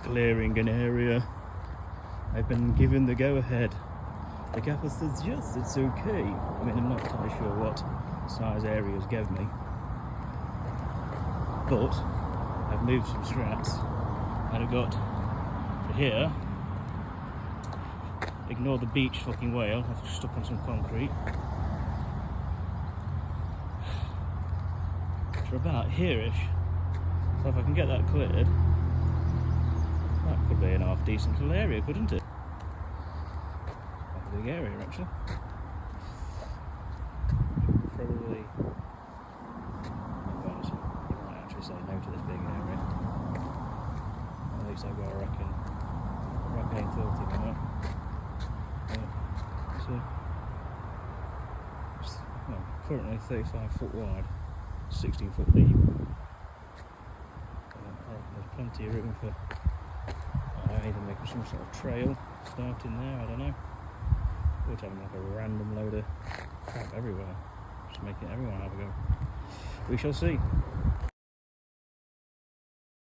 clearing an area. I've been given the go-ahead. The gaffer says yes, it's okay. I mean, I'm not entirely sure what size areas gave me, but I've moved some straps and I've got to here. Ignore the beach fucking whale, I've stuck on some concrete. For about here-ish. So if I can get that cleared, that could be an half decent little area, couldn't it? Quite a big area actually. Probably, you might actually say no to this big area. At least I've got a reckon 830 minute. So, well, currently 35 foot wide, 16 foot deep. There's plenty of room for either making some sort of trail starting there, I don't know, or to having like a random load of crap everywhere, just making everyone have a go. We shall see.